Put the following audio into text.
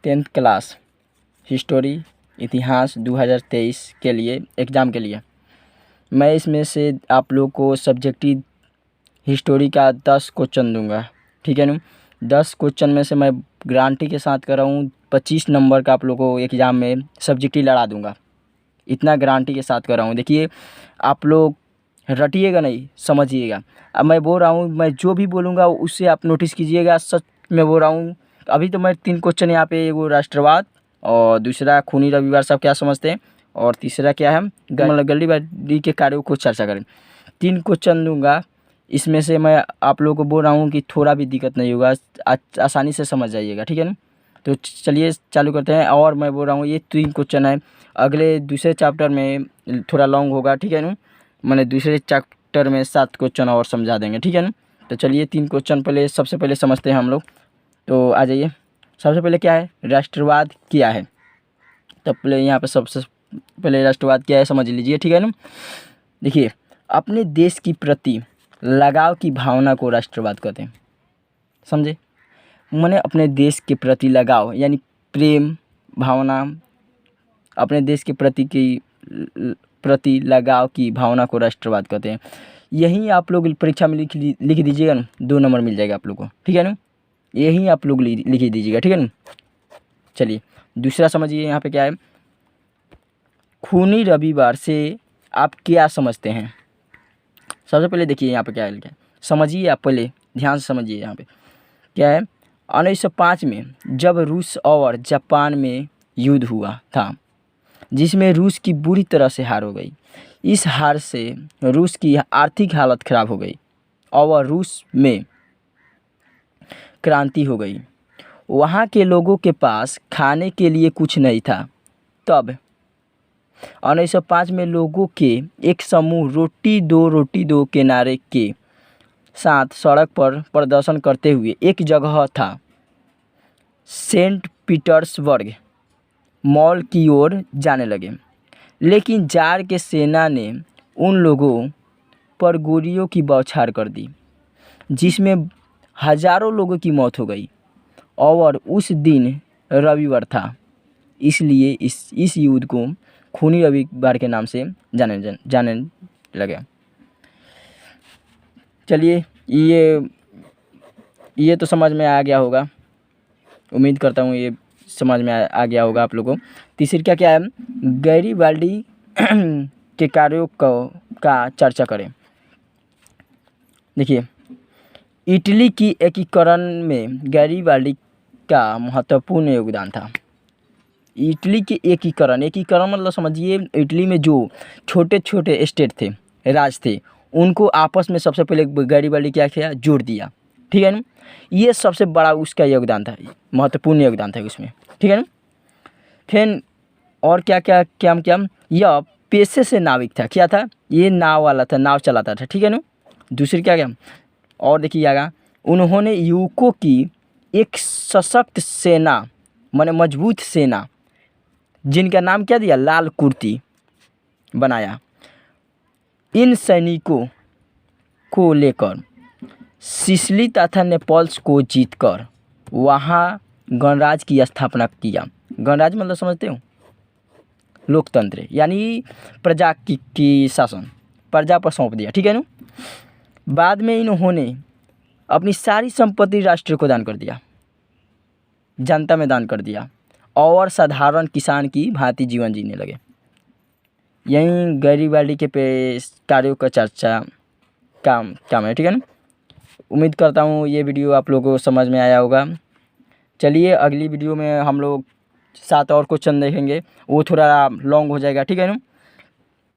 10th class history इतिहास 2023 के लिए एग्ज़ाम के लिए मैं इसमें से आप लोग को सब्जेक्टिव हिस्टोरी का 10 क्वेश्चन दूंगा, ठीक है ना। 10 क्वेश्चन में से मैं गारंटी के साथ कर रहा हूँ 25 नंबर का आप लोग को एग्ज़ाम में सब्जेक्टिव लड़ा दूंगा, इतना गारंटी के साथ कर रहा हूँ। देखिए आप लोग रटिएगा नहीं, समझिएगा। अब मैं बोल रहा हूँ, मैं जो भी बोलूँगा उससे आप नोटिस कीजिएगा, सच में बोल रहा हूँ। अभी तो मैं 3 क्वेश्चन यहाँ पे, वो राष्ट्रवाद और दूसरा खूनी रविवार सब क्या समझते हैं, और तीसरा क्या है गलीबारी के कार्यों को चर्चा करें। 3 क्वेश्चन दूंगा, इसमें से मैं आप लोगों को बोल रहा हूँ कि थोड़ा भी दिक्कत नहीं होगा, आसानी से समझ जाइएगा, ठीक है ना। तो चलिए चालू करते हैं। और मैं बोल रहा हूँ ये 3 क्वेश्चन है, अगले दूसरे चैप्टर में थोड़ा लॉन्ग होगा, ठीक है ना। मैंने दूसरे चैप्टर में 7 क्वेश्चन और समझा देंगे, ठीक है ना। तो चलिए 3 क्वेश्चन पहले सबसे पहले समझते हैं हम लोग। तो आ जाइए, सबसे पहले क्या है, राष्ट्रवाद क्या है। तो पहले यहाँ पे सबसे पहले राष्ट्रवाद क्या है समझ लीजिए, ठीक है ना। देखिए, अपने देश की प्रति लगाव की भावना को राष्ट्रवाद कहते हैं, समझे। मैंने अपने देश के प्रति लगाव यानी प्रेम भावना, अपने देश के प्रति लगाव की भावना को राष्ट्रवाद कहते हैं। यही आप लोग परीक्षा में लिख दीजिएगा ना, 2 नंबर मिल जाएगा आप लोग को, ठीक है ना। यही आप लोग लिख दीजिएगा, ठीक है ना। चलिए दूसरा समझिए, यहाँ पे क्या है, खूनी रविवार से आप क्या समझते हैं। सबसे पहले देखिए यहाँ पे क्या है, समझिए आप पहले ध्यान से समझिए। यहाँ पे क्या है, 1905 में जब रूस और जापान में युद्ध हुआ था, जिसमें रूस की बुरी तरह से हार हो गई। इस हार से रूस की आर्थिक हालत खराब हो गई और रूस में क्रांति हो गई। वहाँ के लोगों के पास खाने के लिए कुछ नहीं था। तब 1905 में लोगों के एक समूह रोटी दो के नारे के साथ सड़क पर प्रदर्शन करते हुए एक जगह था सेंट पीटर्सबर्ग मॉल की ओर जाने लगे। लेकिन जार के सेना ने उन लोगों पर गोलियों की बौछार कर दी, जिसमें हजारों लोगों की मौत हो गई। और उस दिन रविवार था, इसलिए इस युद्ध को खूनी रविवार के नाम से जाने लगे। चलिए ये तो समझ में आ गया होगा, उम्मीद करता हूँ ये समझ में आ गया होगा आप लोगों को। तीसरी क्या है, गैरीबाल्डी के कार्यों का चर्चा करें। देखिए, इटली की एकीकरण में गैरीबाल्डी का महत्वपूर्ण योगदान था। इटली के एकीकरण मतलब समझिए, इटली में जो छोटे छोटे स्टेट थे, राज थे, उनको आपस में सबसे पहले गैरीबाल्डी क्या किया, जोड़ दिया, ठीक है ना। ये सबसे बड़ा उसका योगदान था, महत्वपूर्ण योगदान था उसमें, ठीक है ना। फिर और क्या, यह पेशे से नाविक था। क्या था, ये नाव वाला था, नाव चलाता था, ठीक है ना। दूसरी क्या और देखिएगा, उन्होंने युवकों की एक सशक्त सेना माने मजबूत सेना, जिनका नाम क्या दिया, लाल कुर्ती, बनाया। इन सैनिकों को लेकर सिसिली तथा नेपल्स को जीतकर वहाँ गणराज्य की स्थापना किया। गणराज्य मतलब समझते हो, लोकतंत्र, यानी प्रजा की शासन, प्रजा पर सौंप दिया, ठीक है ना। बाद में इन्होंने अपनी सारी संपत्ति राष्ट्र को दान कर दिया, जनता में दान कर दिया, और साधारण किसान की भांति जीवन जीने लगे। यही गैरीबाल्डी के कार्यों का चर्चा काम है, ठीक है ना। उम्मीद करता हूँ ये वीडियो आप लोगों को समझ में आया होगा। चलिए अगली वीडियो में हम लोग 7 और क्वेश्चन देखेंगे, वो थोड़ा लॉन्ग हो जाएगा, ठीक है ना।